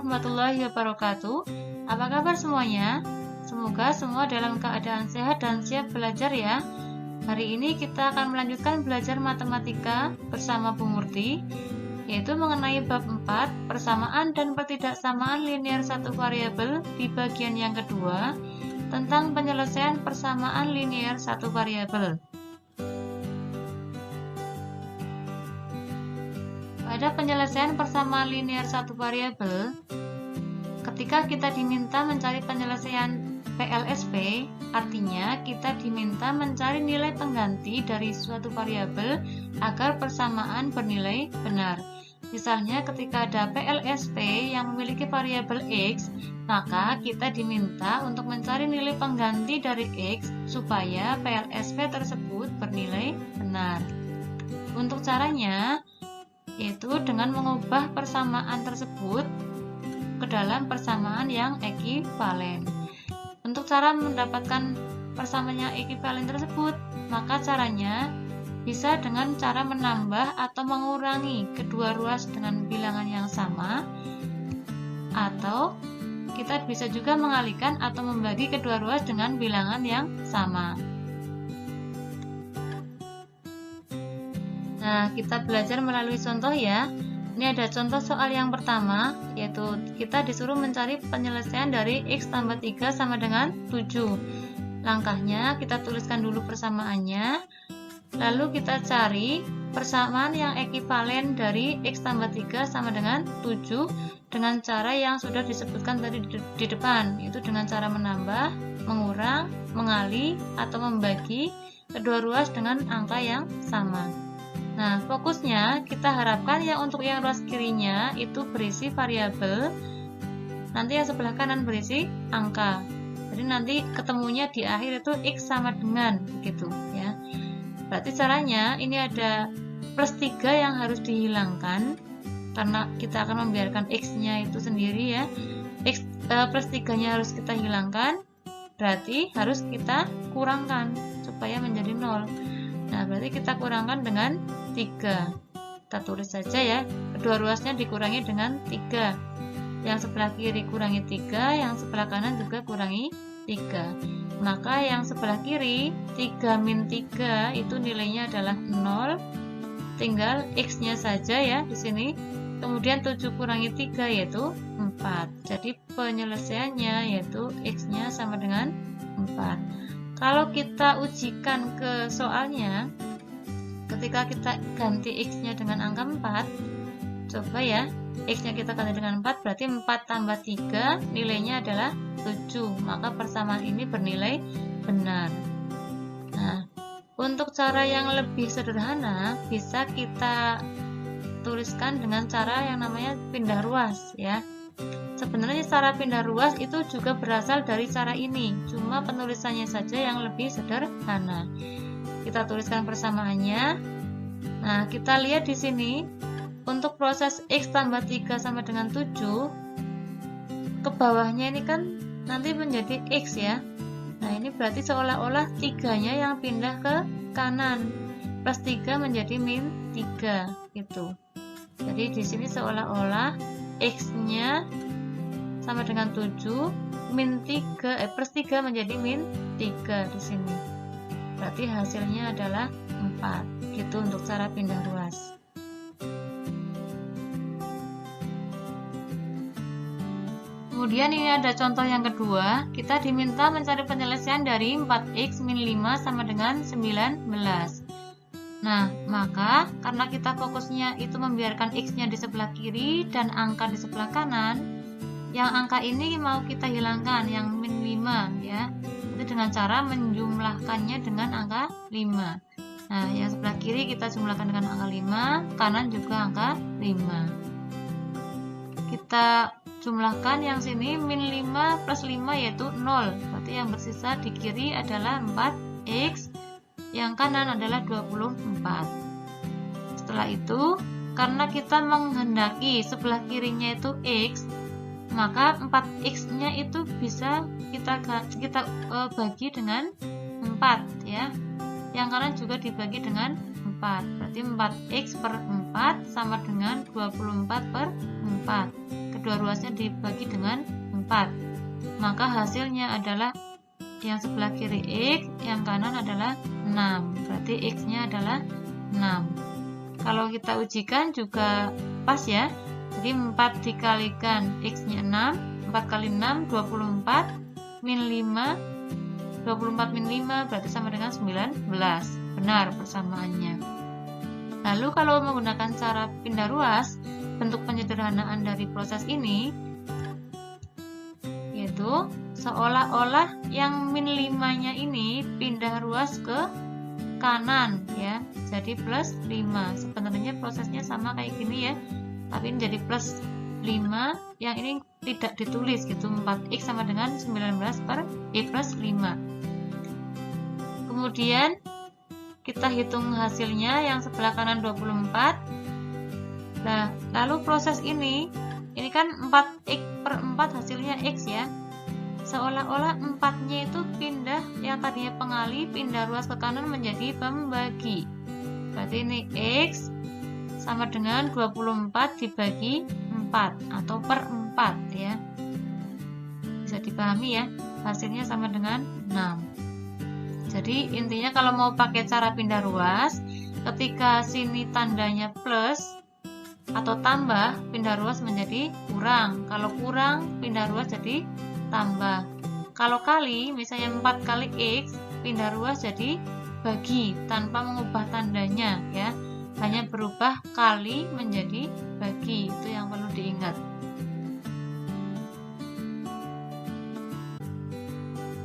warahmatullahi wabarakatuh. Apa kabar semuanya? Semoga semua dalam keadaan sehat dan siap belajar ya. Hari ini kita akan melanjutkan belajar matematika bersama Bu Murti, yaitu mengenai bab 4, persamaan dan pertidaksamaan linear satu variabel di bagian yang kedua, tentang penyelesaian persamaan linear satu variabel. Pada penyelesaian persamaan linear satu variabel, ketika kita diminta mencari penyelesaian PLSP, artinya kita diminta mencari nilai pengganti dari suatu variabel agar persamaan bernilai benar. Misalnya ketika ada PLSP yang memiliki variabel X, maka kita diminta untuk mencari nilai pengganti dari X supaya PLSP tersebut bernilai benar. Untuk caranya, yaitu dengan mengubah persamaan tersebut ke dalam persamaan yang ekivalen. Untuk cara mendapatkan persamaan yang ekivalen tersebut, maka caranya bisa dengan cara menambah atau mengurangi kedua ruas dengan bilangan yang sama, atau kita bisa juga mengalihkan atau membagi kedua ruas dengan bilangan yang sama. Nah, kita belajar melalui contoh ya. Ini ada contoh soal yang pertama, yaitu kita disuruh mencari penyelesaian dari X tambah 3 sama dengan 7. Langkahnya, kita tuliskan dulu persamaannya, lalu kita cari persamaan yang ekivalen dari X tambah 3 sama dengan 7 dengan cara yang sudah disebutkan tadi di depan, yaitu dengan cara menambah, mengurang, mengalih, atau membagi kedua ruas dengan angka yang sama. Nah, fokusnya kita harapkan yang untuk yang ruas kirinya itu berisi variabel, nanti yang sebelah kanan berisi angka. Jadi nanti ketemunya di akhir itu X sama dengan, begitu ya. Berarti caranya ini ada plus 3 yang harus dihilangkan, karena kita akan membiarkan X-nya itu sendiri ya. Plus 3-nya harus kita hilangkan, berarti harus kita kurangkan supaya menjadi 0. Nah, berarti kita kurangkan dengan 3. Kita tulis saja ya, kedua ruasnya dikurangi dengan 3. Yang sebelah kiri kurangi 3, yang sebelah kanan juga kurangi 3. Maka yang sebelah kiri, 3 min 3 itu nilainya adalah 0. Tinggal X-nya saja ya di sini. Kemudian 7 kurangi 3 yaitu 4. Jadi penyelesaiannya yaitu X-nya sama dengan 4. Kalau kita ujikan ke soalnya, ketika kita ganti X-nya dengan angka 4, coba ya, X-nya kita ganti dengan 4, berarti 4 tambah 3, nilainya adalah 7, maka persamaan ini bernilai benar. Nah, untuk cara yang lebih sederhana, bisa kita tuliskan dengan cara yang namanya pindah ruas ya. Sebenarnya cara pindah ruas itu juga berasal dari cara ini, cuma penulisannya saja yang lebih sederhana. Kita tuliskan persamaannya. Nah, kita lihat di sini untuk proses X tambah 3 sama dengan 7, ke bawahnya ini kan nanti menjadi X ya. Nah, ini berarti seolah-olah 3-nya yang pindah ke kanan. Plus 3 menjadi min 3 gitu. Jadi di sini seolah-olah X-nya sama dengan 7, min 3, plus 3 menjadi min 3 di sini. Berarti hasilnya adalah 4. Gitu untuk cara pindah ruas. Kemudian ini ada contoh yang kedua, kita diminta mencari penyelesaian dari 4X min 5 sama dengan 19. Nah, maka karena kita fokusnya itu membiarkan X-nya di sebelah kiri dan angka di sebelah kanan, yang angka ini mau kita hilangkan, yang min 5 ya. Itu dengan cara menjumlahkannya dengan angka 5. Nah, yang sebelah kiri kita jumlahkan dengan angka 5, kanan juga angka 5. Kita jumlahkan yang sini min 5 plus 5 yaitu 0. Berarti yang bersisa di kiri adalah 4X, yang kanan adalah 24. Setelah itu, karena kita menghendaki sebelah kirinya itu X, maka 4X-nya itu bisa kita bagi dengan 4 ya. Yang kanan juga dibagi dengan 4. Berarti 4X per 4 sama dengan 24 per 4. kedua ruasnya dibagi dengan 4. Maka hasilnya adalah yang sebelah kiri X, yang kanan adalah 6. Berarti X-nya adalah 6. Kalau kita ujikan juga pas ya. Jadi 4 dikalikan X-nya 6, 4 kali 6, 24, min 5, 24 min 5 berarti sama dengan 19. Benar persamaannya. Lalu kalau menggunakan cara pindah ruas, bentuk penyederhanaan dari proses ini yaitu seolah-olah yang min 5-nya ini pindah ruas ke kanan ya, jadi plus 5. Sebenarnya prosesnya sama kayak gini ya, tapi ini jadi plus 5, yang ini tidak ditulis gitu. 4x sama dengan 19 per x plus 5. Kemudian kita hitung hasilnya, yang sebelah kanan 24. Nah, lalu proses ini kan 4x per 4 hasilnya x ya. Seolah-olah 4-nya itu pindah, yang tadinya pengali pindah ruas ke kanan menjadi pembagi. Berarti ini x sama dengan 24 dibagi 4 atau per 4 ya. Bisa dipahami ya, hasilnya sama dengan 6. Jadi intinya kalau mau pakai cara pindah ruas, ketika sini tandanya plus atau tambah, pindah ruas menjadi kurang. Kalau kurang, pindah ruas jadi tambah. Kalau kali, misalnya 4 kali X, pindah ruas jadi bagi tanpa mengubah tandanya ya. Hanya berubah kali menjadi bagi. Itu yang perlu diingat.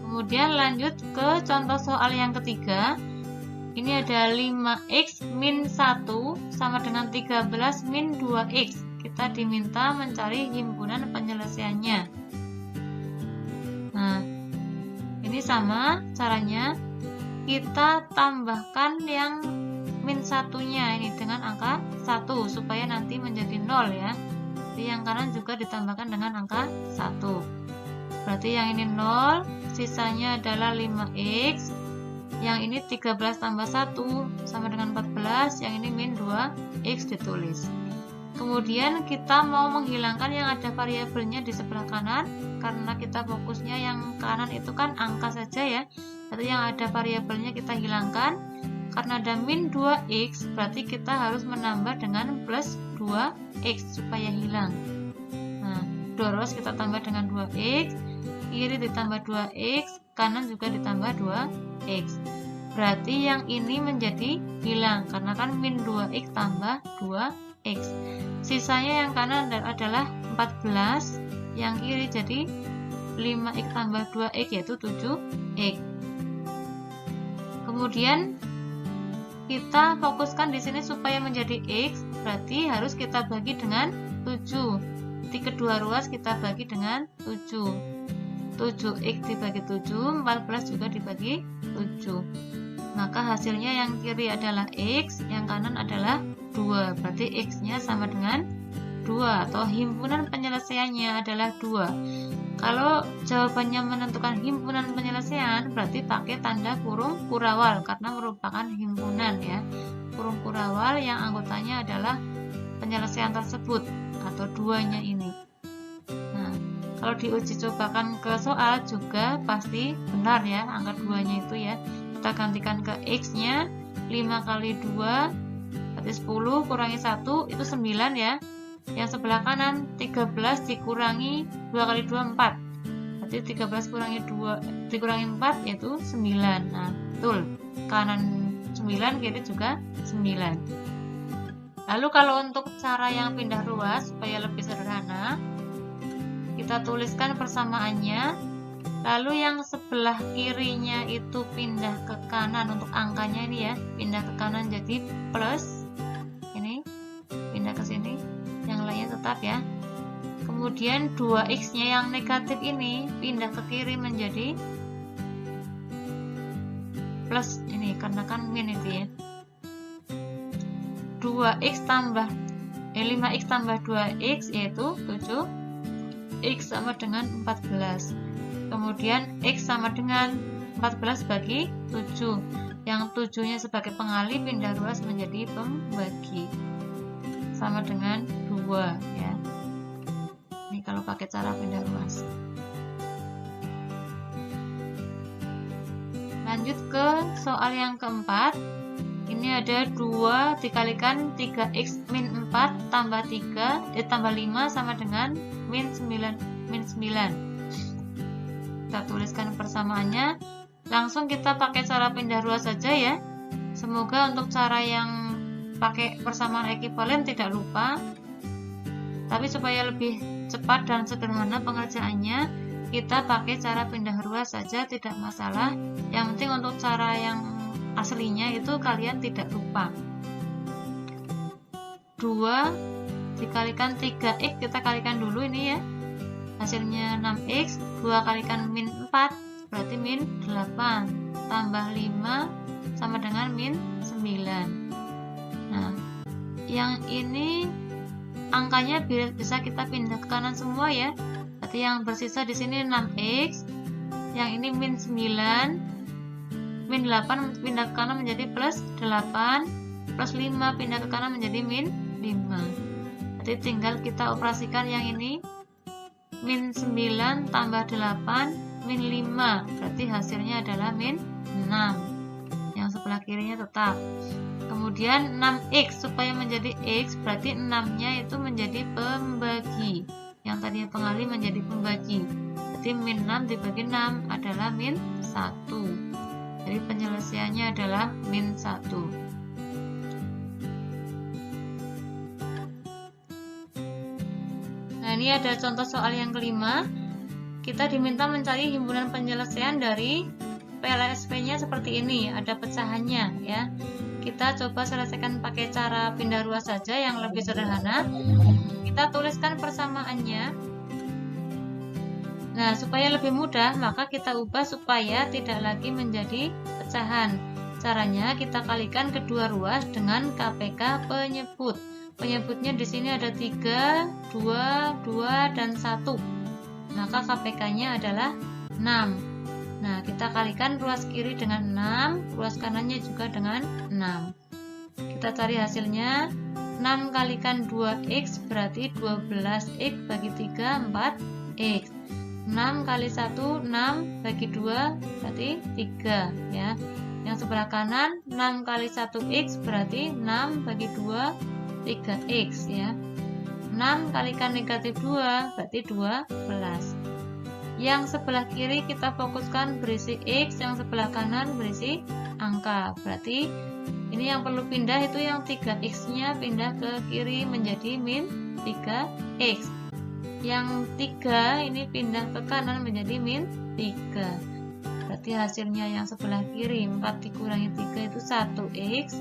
Kemudian lanjut ke contoh soal yang ketiga. Ini ada 5x min 1 sama dengan 13 min 2x. Kita diminta mencari himpunan penyelesaiannya. Nah, ini sama caranya. Kita tambahkan yang min 1-nya ini dengan angka 1 supaya nanti menjadi 0 ya. Jadi yang kanan juga ditambahkan dengan angka 1. Berarti yang ini 0, sisanya adalah 5x. Yang ini 13 tambah 1 sama dengan 14, yang ini min 2x ditulis. Kemudian kita mau menghilangkan yang ada variabelnya di sebelah kanan, karena kita fokusnya yang kanan itu kan angka saja ya. Jadi yang ada variabelnya kita hilangkan. Karena ada min 2x, berarti kita harus menambah dengan plus 2x supaya hilang. Nah, doros kita tambah dengan 2x, kiri ditambah 2x, kanan juga ditambah 2x. Berarti yang ini menjadi hilang, karena kan min 2x tambah 2x. Sisanya yang kanan adalah 14, yang kiri jadi 5x tambah 2x yaitu 7x. Kemudian kita fokuskan di sini supaya menjadi x, berarti harus kita bagi dengan 7. Di kedua ruas kita bagi dengan 7. 7x dibagi 7, 14 juga dibagi 7. Maka hasilnya yang kiri adalah x, yang kanan adalah 2. Berarti x-nya sama dengan 2 atau himpunan penyelesaiannya adalah 2. Kalau jawabannya menentukan himpunan penyelesaian, berarti pakai tanda kurung kurawal karena merupakan himpunan ya. Kurung kurawal yang anggotanya adalah penyelesaian tersebut atau 2-nya ini. Nah, kalau diuji cobakan ke soal juga pasti benar ya angka 2-nya itu ya. Kita gantikan ke x-nya, 5 kali 2 berarti 10 kurangi 1 itu 9 ya. Yang sebelah kanan 13 dikurangi 2 kali 2 4. Berarti 13 kurangi 2 dikurangi 4 yaitu 9. Nah, betul. Kanan 9, kiri juga 9. Lalu kalau untuk cara yang pindah ruas supaya lebih sederhana, kita tuliskan persamaannya. Lalu yang sebelah kirinya itu pindah ke kanan untuk angkanya ini ya, pindah ke kanan jadi plus. Ini pindah ke sini, yang lainnya tetap ya. Kemudian 2x-nya yang negatif ini pindah ke kiri menjadi plus ini karena kan min itu ya. 5x tambah 2x yaitu 7x sama dengan 14. Kemudian x sama dengan 14 bagi 7. Yang 7-nya sebagai pengali pindah ruas menjadi pembagi. Sama dengan 2 ya. pakai cara pindah ruas. Lanjut ke soal yang keempat. Ini ada 2 dikalikan 3x min 4 tambah 5 sama dengan min 9. Kita tuliskan persamaannya. Langsung kita pakai cara pindah ruas saja ya. Semoga untuk cara yang pakai persamaan ekuivalen tidak lupa. Tapi supaya lebih cepat dan sederhana pengerjaannya, kita pakai cara pindah ruas saja, tidak masalah. Yang penting untuk cara yang aslinya itu kalian tidak lupa. 2 dikalikan 3x, kita kalikan dulu ini ya. Hasilnya 6x, 2 kalikan min 4 berarti min 8 tambah 5 sama dengan min 9. Nah, yang ini angkanya bisa kita pindah ke kanan semua ya. Berarti yang bersisa di sini 6x, yang ini min 9. Min 8 pindah ke kanan menjadi plus 8, plus 5 pindah ke kanan menjadi min 5. Jadi tinggal kita operasikan yang ini. Min 9 tambah 8, min 5. Berarti hasilnya adalah min 6. Yang sebelah kirinya tetap. Kemudian 6x supaya menjadi x, berarti 6-nya itu menjadi pembagi. Yang tadinya pengali menjadi pembagi. Jadi min 6 dibagi 6 adalah min 1. Jadi penyelesaiannya adalah min 1. Nah, ini ada contoh soal yang kelima. Kita diminta mencari himpunan penyelesaian dari PLSP-nya seperti ini. Ada pecahannya ya. Kita coba selesaikan pakai cara pindah ruas saja yang lebih sederhana. Kita tuliskan persamaannya. Nah, supaya lebih mudah, maka kita ubah supaya tidak lagi menjadi pecahan. Caranya kita kalikan kedua ruas dengan KPK penyebut. Penyebutnya di sini ada 3, 2, 2, dan 1. Maka KPK-nya adalah 6. Nah, kita kalikan ruas kiri dengan 6, ruas kanannya juga dengan 6. Kita cari hasilnya. 6 kalikan 2x berarti 12x bagi 3, 4x. 6 kali 1, 6 bagi 2 berarti 3 ya. Yang sebelah kanan 6 kali 1x berarti 6 bagi 2 3x ya. 6 kalikan negatif 2 berarti 12. Yang sebelah kiri kita fokuskan berisi x, yang sebelah kanan berisi angka. Berarti ini yang perlu pindah itu yang 3x nya pindah ke kiri menjadi min 3x. Yang 3 ini pindah ke kanan menjadi min 3. Berarti hasilnya yang sebelah kiri 4 dikurangi 3 itu 1x.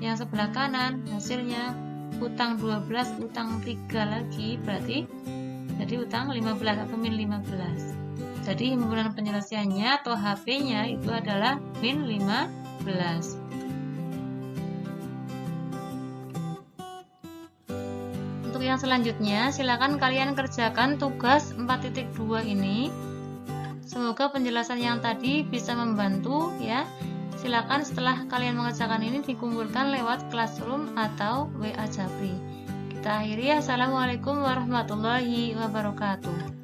Yang sebelah kanan hasilnya utang 12, utang 3 lagi, berarti jadi utang 15 atau min 15. Jadi himpunan penyelesaiannya atau HP-nya itu adalah min 15. Untuk yang selanjutnya, silakan kalian kerjakan tugas 4.2 ini. Semoga penjelasan yang tadi bisa membantu ya. Silakan setelah kalian mengerjakan ini dikumpulkan lewat Classroom atau WA Japri. Kita akhiri. Assalamualaikum warahmatullahi wabarakatuh.